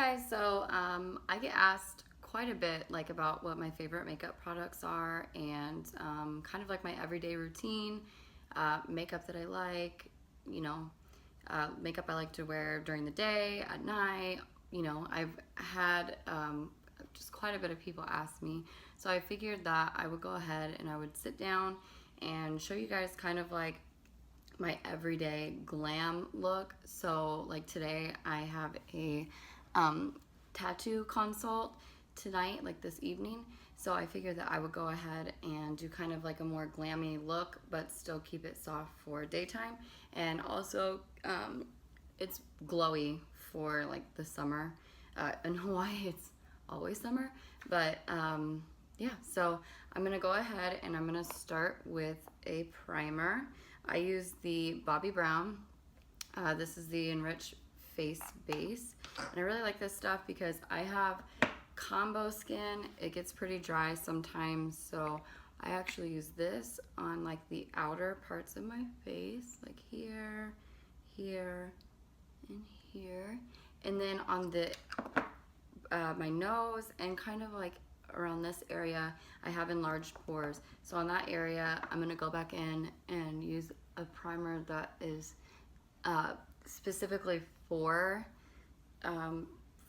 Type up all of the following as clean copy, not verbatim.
guys, so I get asked quite a bit like about what my favorite makeup products are and kind of like my everyday routine, makeup that I like, you know, makeup I like to wear during the day, at night. You know, I've had just quite a bit of people ask me, so I figured that I would go ahead and I would sit down and show you guys kind of like my everyday glam look. So like today I have a tattoo consult tonight, like this evening, so I figured that I would go ahead and do kind of like a more glammy look but still keep it soft for daytime, and also it's glowy for like the summer. In Hawaii it's always summer, but yeah, so I'm gonna go ahead and I'm gonna start with a primer. I use the Bobbi Brown. This is the Enriched face base, and I really like this stuff because I have combo skin. It gets pretty dry sometimes, so I actually use this on like the outer parts of my face, like here, here, and here, and then on the my nose and kind of like around this area I have enlarged pores, so on that area I'm gonna go back in and use a primer that is specifically for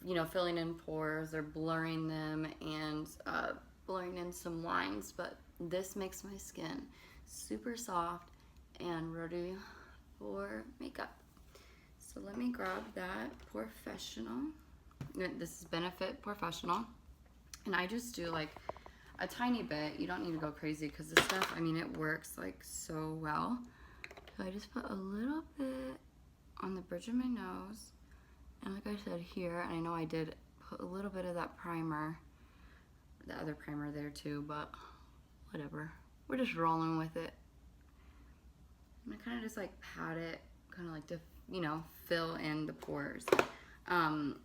you know, filling in pores or blurring them and blurring in some lines, but this makes my skin super soft and ready for makeup. So let me grab that PoreFessional. This is Benefit PoreFessional, and I just do like a tiny bit. You don't need to go crazy because this stuff, I mean, it works like so well. So I just put a little bit on the bridge of my nose, and like I said here, and I know I did put a little bit of that primer, the other primer there too, but whatever, we're just rolling with it. And I kind of just like pat it, kind of like to, you know, fill in the pores. And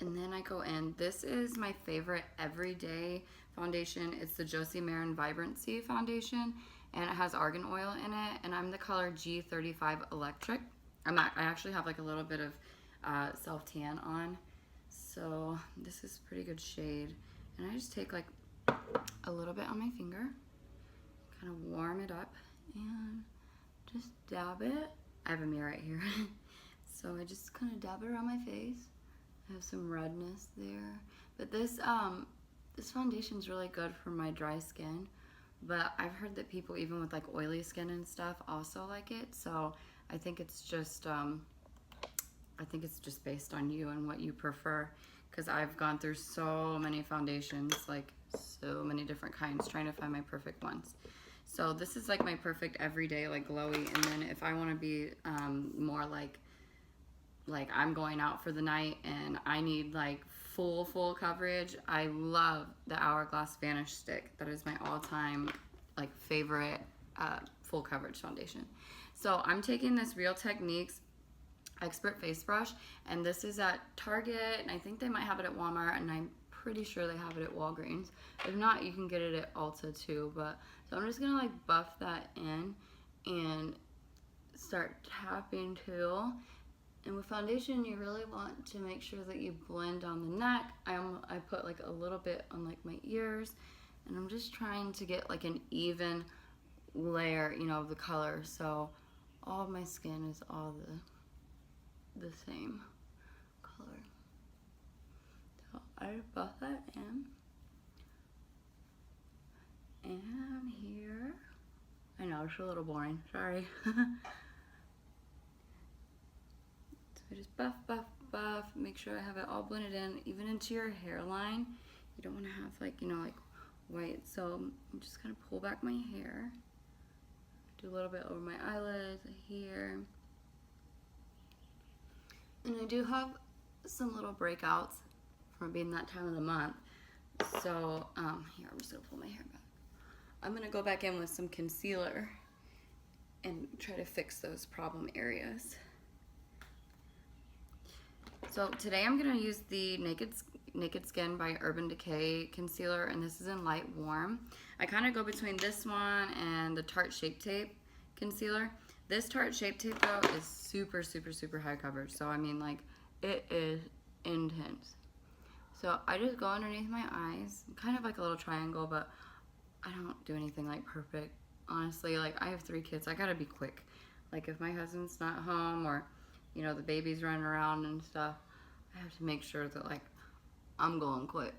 then I go in, this is my favorite everyday foundation. It's the Josie Maran Vibrancy foundation, and it has argan oil in it, and I'm the color G35 Electric. I actually have like a little bit of self-tan on, so this is pretty good shade. And I just take like a little bit on my finger, kind of warm it up, and just dab it. I have a mirror right here. So I just kind of dab it around my face. I have some redness there, but this foundation is really good for my dry skin, but I've heard that people even with like oily skin and stuff also like it, so I think it's just based on you and what you prefer, because I've gone through so many foundations, like so many different kinds, trying to find my perfect ones. So this is like my perfect everyday like glowy, and then if I want to be more like I'm going out for the night and I need like full coverage, I love the Hourglass Vanish Stick. That is my all-time like favorite full coverage foundation. So I'm taking this Real Techniques Expert Face Brush, and this is at Target, and I think they might have it at Walmart, and I'm pretty sure they have it at Walgreens. If not, you can get it at Ulta too. But so I'm just gonna like buff that in and start tapping too. And with foundation, you really want to make sure that you blend on the neck. I put like a little bit on like my ears, and I'm just trying to get like an even layer, you know, of the color, so all of my skin is all the same color. So I buff that in, and here, I know it's a little boring, sorry. So just buff, make sure I have it all blended in, even into your hairline. You don't want to have like, you know, like white, so I'm just kind of pull back my hair, do a little bit over my eyelids here, and I do have some little breakouts from being that time of the month, so here, I'm just gonna pull my hair back. I'm gonna go back in with some concealer and try to fix those problem areas. So today I'm going to use the Naked Skin by Urban Decay concealer, and this is in Light Warm. I kind of go between this one and the Tarte Shape Tape concealer. This Tarte Shape Tape though is super high coverage, so I mean like it is intense. So I just go underneath my eyes, kind of like a little triangle, but I don't do anything like perfect. Honestly, like I have 3 kids, I gotta be quick. Like if my husband's not home or, you know, the baby's running around and stuff, I have to make sure that like I'm going quick.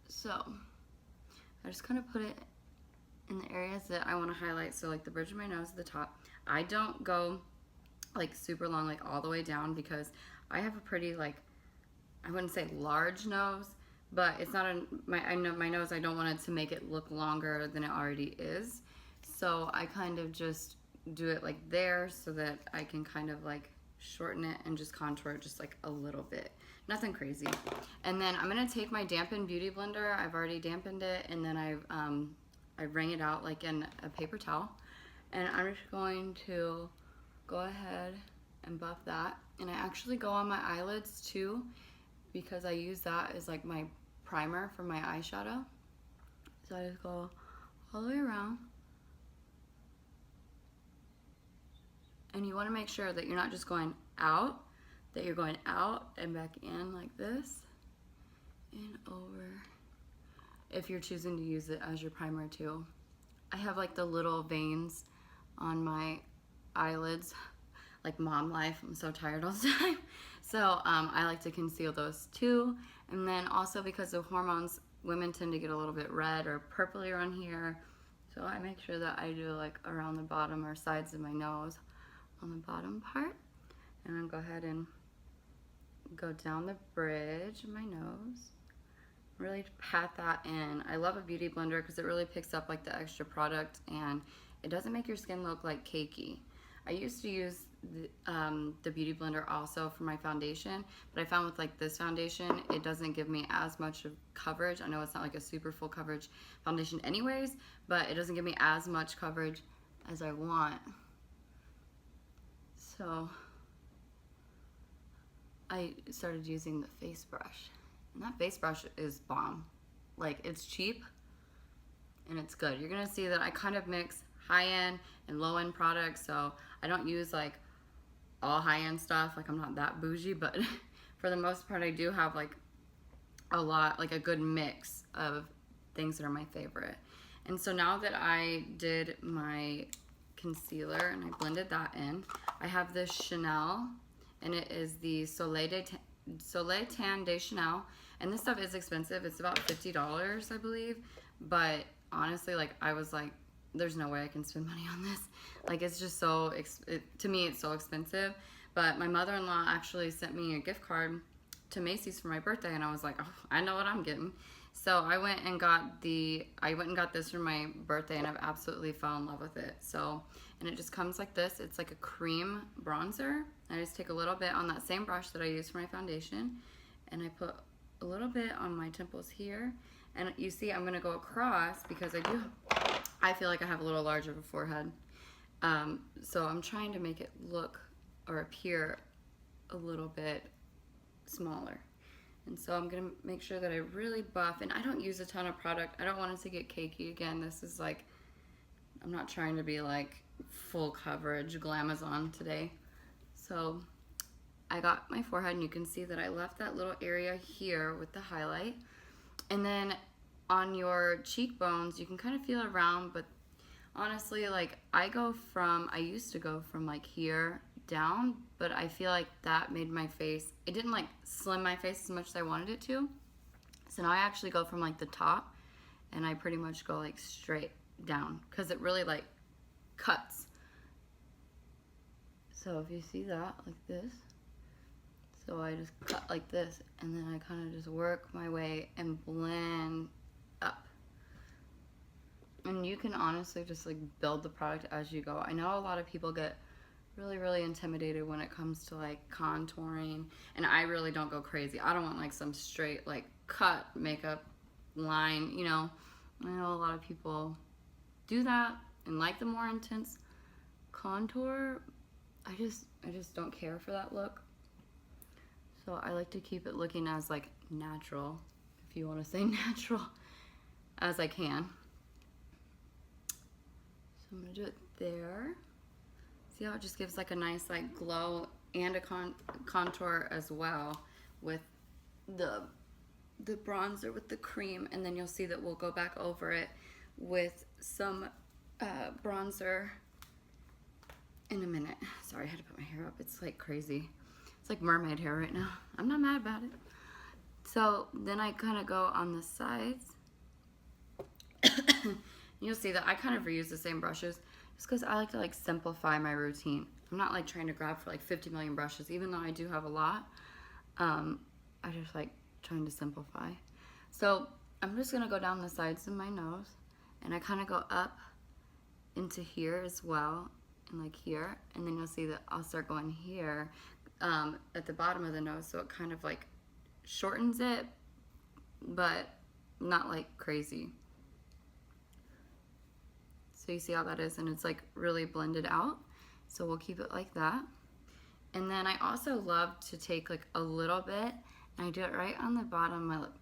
So I just kind of put it in the areas that I want to highlight. So like the bridge of my nose at the top. I don't go like super long, like all the way down, because I have a pretty like, I wouldn't say large nose, but it's not I know my nose, I don't want it to make it look longer than it already is. So I kind of just do it like there so that I can kind of like shorten it and just contour it just like a little bit. Nothing crazy. And then I'm gonna take my dampened beauty blender. I've already dampened it, and then I wring it out like in a paper towel. And I'm just going to go ahead and buff that. And I actually go on my eyelids too, because I use that as like my primer for my eyeshadow. So I just go all the way around. And you want to make sure that you're not just going out, that you're going out and back in like this and over, if you're choosing to use it as your primer too. I have like the little veins on my eyelids, like mom life, I'm so tired all the time. So I like to conceal those too. And then also because of hormones, women tend to get a little bit red or purpley around here. So I make sure that I do like around the bottom or sides of my nose on the bottom part. And then go ahead and go down the bridge of my nose. Really pat that in. I love a beauty blender because it really picks up like the extra product and it doesn't make your skin look like cakey. I used to use the beauty blender also for my foundation, but I found with like this foundation, it doesn't give me as much of coverage. I know it's not like a super full coverage foundation anyways, but it doesn't give me as much coverage as I want. So I started using the face brush. And that face brush is bomb. Like, it's cheap and it's good. You're gonna see that I kind of mix high-end and low-end products, so I don't use like all high-end stuff. Like, I'm not that bougie, but for the most part I do have like a lot, like a good mix of things that are my favorite. And so now that I did my concealer and I blended that in, I have this Chanel, and it is the Soleil Tan de Chanel, and this stuff is expensive. It's about $50, I believe, but honestly, like, I was like, there's no way I can spend money on this. Like, it's just so, to me, it's so expensive. But my mother-in-law actually sent me a gift card to Macy's for my birthday, and I was like, oh, I know what I'm getting. So I went and got this for my birthday, and I've absolutely fell in love with it. So, and it just comes like this. It's like a cream bronzer. I just take a little bit on that same brush that I use for my foundation, and I put a little bit on my temples here. And you see, I'm gonna go across because I feel like I have a little larger of a forehead. So I'm trying to make it look or appear a little bit smaller. And so I'm gonna make sure that I really buff, and I don't use a ton of product. I don't want it to get cakey. Again, this is like, I'm not trying to be like full coverage glamazon today. So I got my forehead, and you can see that I left that little area here with the highlight. And then on your cheekbones, you can kind of feel it around, but honestly, like, I used to go from like here down, but I feel like that made my face, it didn't like slim my face as much as I wanted it to. So now I actually go from like the top, and I pretty much go like straight down because it really like cuts. So if you see that, like this, so I just cut like this, and then I kind of just work my way and blend up. And you can honestly just like build the product as you go. I know a lot of people get really intimidated when it comes to like contouring, and I really don't go crazy. I don't want like some straight like cut makeup line, you know. I know a lot of people do that and like the more intense contour. I just don't care for that look. So I like to keep it looking as like natural, if you want to say natural, as I can. So I'm gonna do it there. See how it just gives like a nice like glow and a contour as well with the bronzer with the cream, and then you'll see that we'll go back over it with some bronzer in a minute. Sorry, I had to put my hair up. It's like crazy. It's like mermaid hair right now. I'm not mad about it. So then I kind of go on the sides. You'll see that I kind of reuse the same brushes just because I like to like simplify my routine. I'm not like trying to grab for like 50 million brushes, even though I do have a lot. I just like trying to simplify. So I'm just gonna go down the sides of my nose, and I kind of go up into here as well, and like here, and then you'll see that I'll start going here at the bottom of the nose, so it kind of like shortens it, but not like crazy. So you see how that is, and it's like really blended out. So we'll keep it like that. And then I also love to take like a little bit, and I do it right on the bottom of my lip.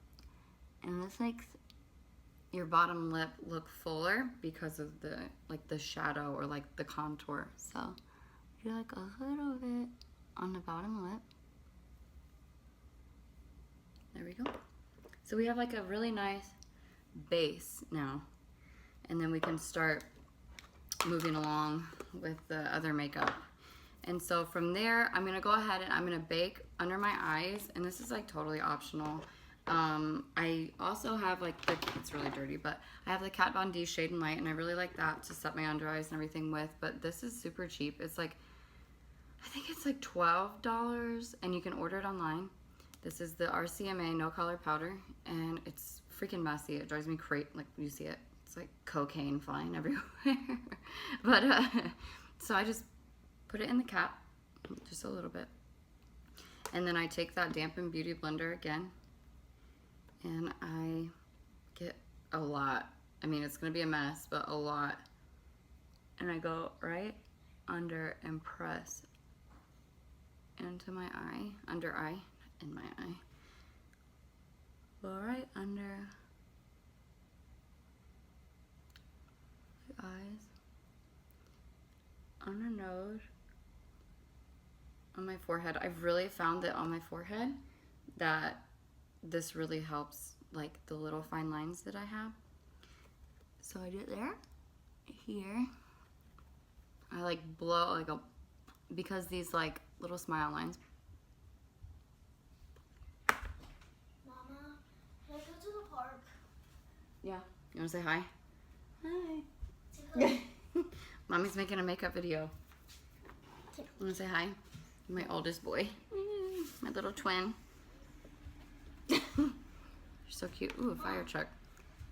And this makes your bottom lip look fuller because of the like the shadow or like the contour. So do like a little bit on the bottom lip. There we go. So we have like a really nice base now. And then we can start moving along with the other makeup. And so from there, I'm gonna go ahead and I'm gonna bake under my eyes, and this is like totally optional. I also have like it's really dirty, but I have the Kat Von D Shade and Light, and I really like that to set my under eyes and everything with, but this is super cheap. It's like, I think it's like $12, and you can order it online. This is the RCMA No Color Powder, and it's freaking messy. It drives me crazy, like you see it. It's like cocaine flying everywhere. But, so I just put it in the cap, just a little bit. And then I take that dampened beauty blender again, and I get a lot. I mean, it's gonna be a mess, but a lot. And I go right under and press into my eye, under eye, in my eye. Go right under the eyes, on the nose, on my forehead. I've really found that on my forehead that this really helps like the little fine lines that I have. So I do it there, here. I like blow like a, because these like little smile lines. Mama, can I go to the park? Yeah. You wanna say hi? Hi. Mommy's making a makeup video. You wanna say hi? My oldest boy. My little twin. You're so cute. Ooh, a fire truck.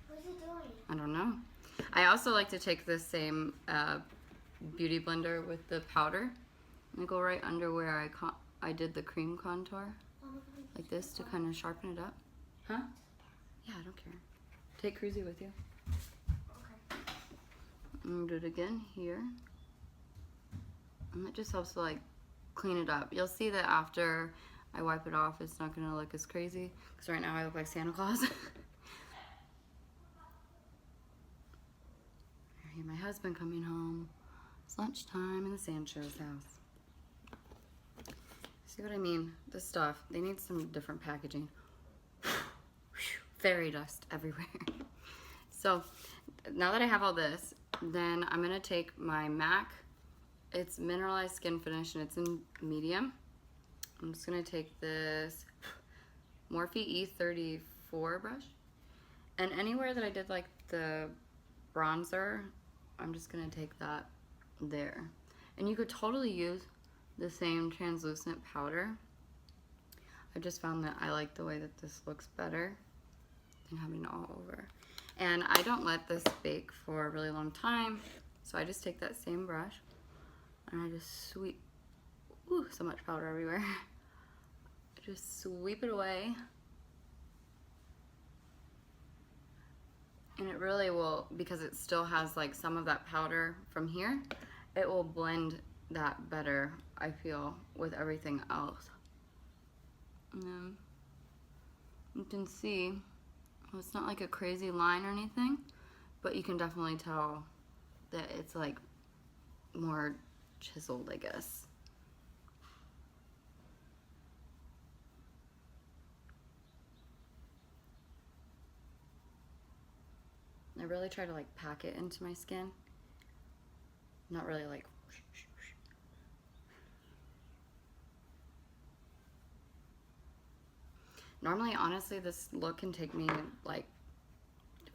What's it doing? I don't know. I also like to take this same beauty blender with the powder and go right under where I did the cream contour, like this, to kind of sharpen it up. Huh? Yeah, I don't care. Take Cruzy with you. Okay. And do it again here. And that just helps to like clean it up. You'll see that after I wipe it off, it's not gonna look as crazy, because right now I look like Santa Claus. I hear my husband coming home. It's lunchtime in the Sancho's house. See what I mean? This stuff, they need some different packaging. Fairy dust everywhere. So now that I have all this, then I'm gonna take my MAC. It's Mineralize Skin Finish, and it's in medium. I'm just gonna take this Morphe E34 brush, and anywhere that I did like the bronzer, I'm just gonna take that there. And you could totally use the same translucent powder. I just found that I like the way that this looks better than having it all over. And I don't let this bake for a really long time, so I just take that same brush and I just sweep, ooh, so much powder everywhere. I just sweep it away. And it really will, because it still has like some of that powder from here, it will blend that better, I feel, with everything else. And then you can see, well, it's not like a crazy line or anything, but you can definitely tell that it's like more chiseled, I guess. I really try to like pack it into my skin. Not really like. Normally, honestly, this look can take me like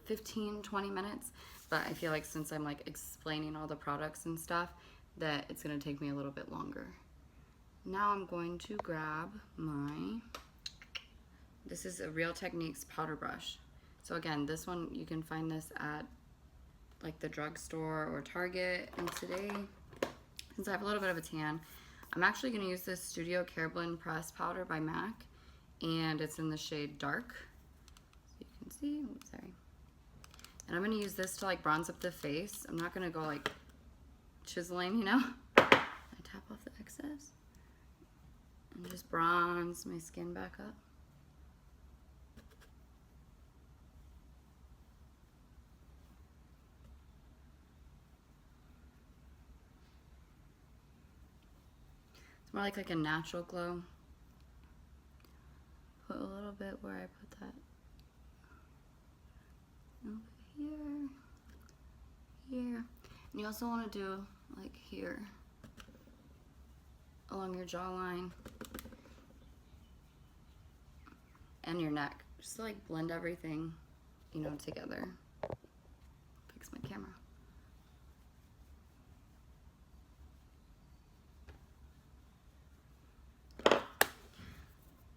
15-20 minutes, but I feel like since I'm like explaining all the products and stuff, that it's gonna take me a little bit longer. Now I'm going to grab this is a Real Techniques powder brush. So again, this one, you can find this at like the drugstore or Target. And today, since I have a little bit of a tan, I'm actually gonna use this Studio Careblend Press Powder by MAC, and it's in the shade Dark. So you can see, oops, sorry. And I'm gonna use this to like bronze up the face. I'm not gonna go like chiseling, you know? I tap off the excess and just bronze my skin back up. It's more like a natural glow. Put a little bit where I put that. Over here. Here. And you also want to do like here. Along your jawline. And your neck. Just to like blend everything, you know, together. Fix my camera.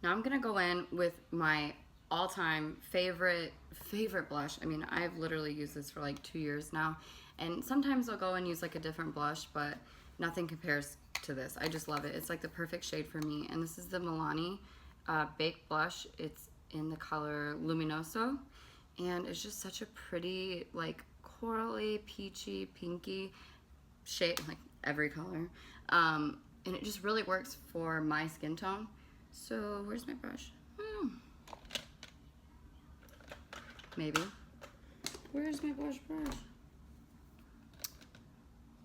Now I'm gonna go in with my all-time favorite blush. I mean, I've literally used this for like 2 years now, and sometimes I'll go and use like a different blush, but nothing compares to this. I just love it. It's like the perfect shade for me, and this is the Milani Baked Blush. It's in the color Luminoso, and it's just such a pretty, like corally, peachy, pinky shade, like every color, and it just really works for my skin tone. So where's my brush? Maybe. Where's my brush?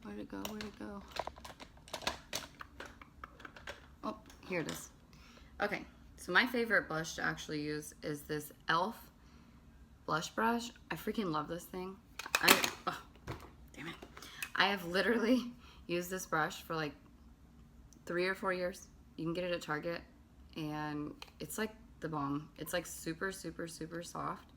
Where'd it go? Oh, here it is. Okay, so my favorite blush to actually use is this e.l.f. blush brush. I freaking love this thing. Oh, damn it. I have literally used this brush for like 3 or 4 years. You can get it at Target. And it's like the bomb. It's like super, super, super soft.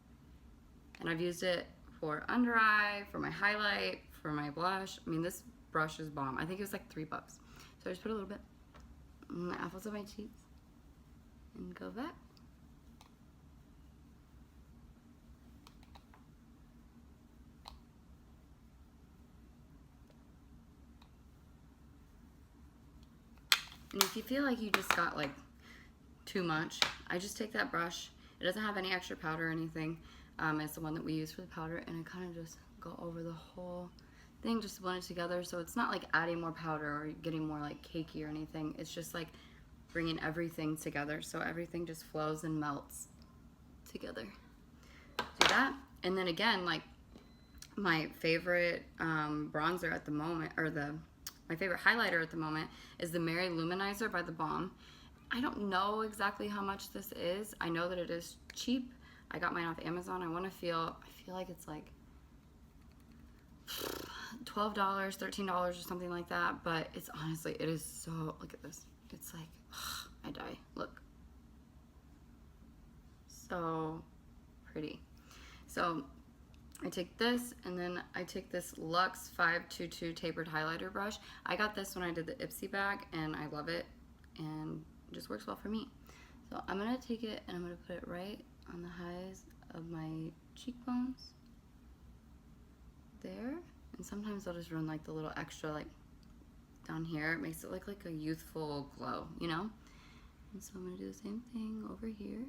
And I've used it for under eye, for my highlight, for my blush. I mean, this brush is bomb. I think it was like $3. So I just put a little bit on the apples of my cheeks and go back. And if you feel like you just got like too much, I just take that brush. It doesn't have any extra powder or anything. It's the one that we use for the powder, and I kind of just go over the whole thing, just to blend it together. So it's not like adding more powder or getting more like cakey or anything. It's just like bringing everything together, so everything just flows and melts together. Do that, and then again, like my favorite bronzer at the moment, or my favorite highlighter at the moment, is the Mary Luminizer by The Balm. I don't know exactly how much this is. I know that it is cheap. I got mine off Amazon. I feel like it's like $12, $13 or something like that, but it's honestly, it is so, look at this. It's like, I die. Look. So pretty. So I take this, and then I take this Luxe 522 tapered highlighter brush. I got this when I did the Ipsy bag, and I love it, and it just works well for me. So I'm gonna take it and I'm gonna put it right on the highs of my cheekbones. There. And sometimes I'll just run like the little extra like down here. It makes it look like a youthful glow, you know? And so I'm gonna do the same thing over here.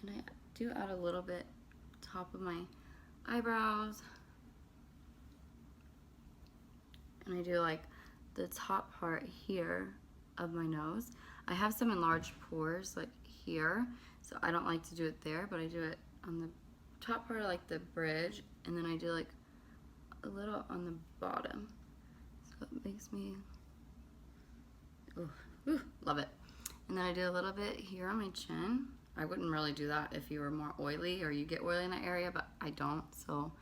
And I do add a little bit top of my eyebrows. And I do like the top part here of my nose. I have some enlarged pores like here, so I don't like to do it there, but I do it on the top part of like the bridge, and then I do like a little on the bottom. So it makes me, love it. And then I do a little bit here on my chin. I wouldn't really do that if you were more oily or you get oily in that area, but I don't. So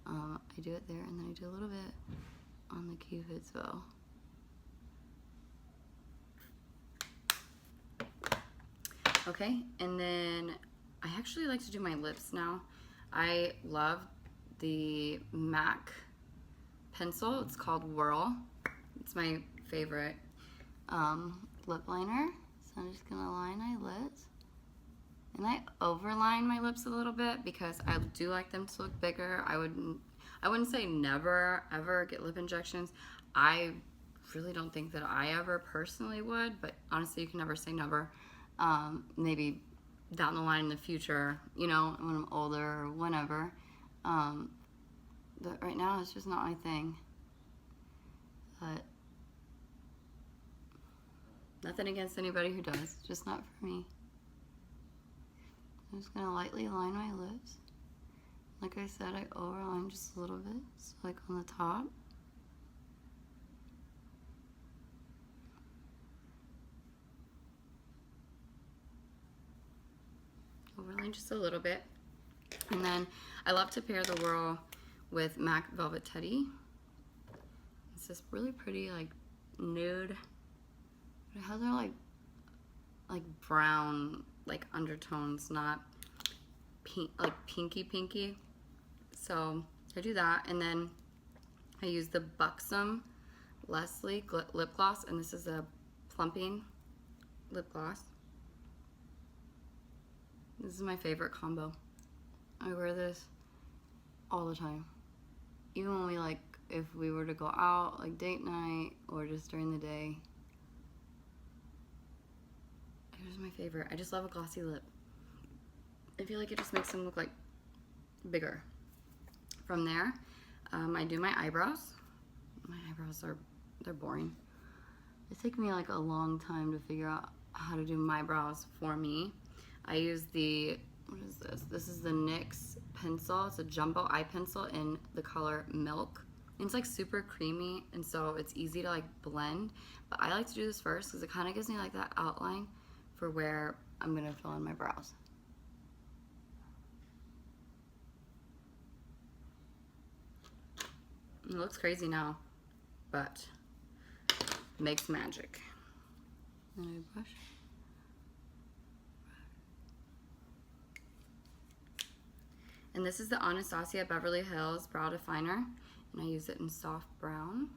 I do it there, and then I do a little bit on the Cupid's bow. Okay, and then I actually like to do my lips now. I love the MAC pencil. It's called Whirl. It's my favorite lip liner. So I'm just gonna line my lips. And I overline my lips a little bit because I do like them to look bigger. I wouldn't say never ever get lip injections. I really don't think that I ever personally would, but honestly, you can never say never. Maybe down the line in the future, you know, when I'm older or whenever. But right now, it's just not my thing. But nothing against anybody who does, just not for me. I'm just gonna lightly line my lips. Like I said, I overline just a little bit, so like on the top. Overline just a little bit. And then I love to pair the Whirl with MAC Velvet Teddy. It's this really pretty like nude, but it has our like brown like undertones, not pink, like pinky. So I do that, and then I use the Buxom Leslie lip gloss, and this is a plumping lip gloss. This is my favorite combo. I wear this all the time. Even when we like, if we were to go out, like date night, or just during the day. It is my favorite. I just love a glossy lip. I feel like it just makes them look like bigger. From there, I do my eyebrows. My eyebrows they're boring. It takes me like a long time to figure out how to do my brows for me. I use the, what is this? This is the NYX pencil. It's a jumbo eye pencil in the color Milk. And it's like super creamy, and so it's easy to like blend. But I like to do this first because it kind of gives me like that outline for where I'm gonna fill in my brows. It looks crazy now, but makes magic. Then I brush. And this is the Anastasia Beverly Hills Brow Definer, and I use it in soft brown.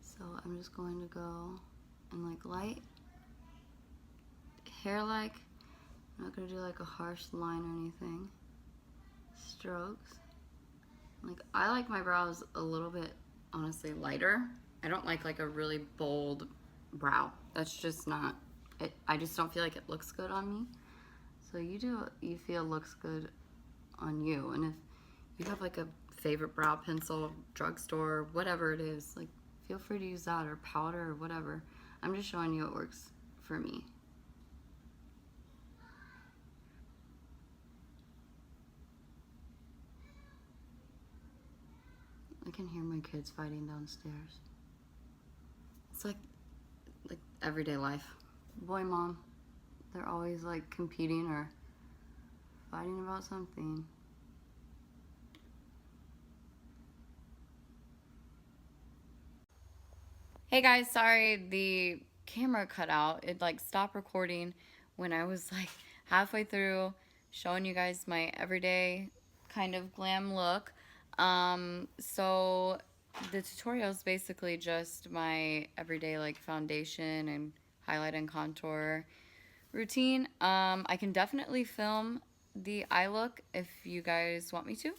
So I'm just going to go in like light hair-like. I'm not gonna do like a harsh line or anything. Strokes. Like, I like my brows a little bit, honestly, lighter. I don't like a really bold brow. That's just not it. I just don't feel like it looks good on me. So you do what you feel looks good on you. And if you have like a favorite brow pencil, drugstore, whatever it is, like feel free to use that, or powder, or whatever. I'm just showing you what works for me. I can hear my kids fighting downstairs. It's like everyday life. Boy, mom, they're always like competing or fighting about something. Hey guys, sorry the camera cut out. It like stopped recording when I was like halfway through showing you guys my everyday kind of glam look. So the tutorial is basically just my everyday like foundation and highlight and contour routine. I can definitely film the eye look if you guys want me to.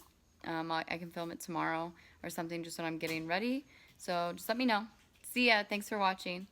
I can film it tomorrow or something just when I'm getting ready. So just let me know. See ya. Thanks for watching.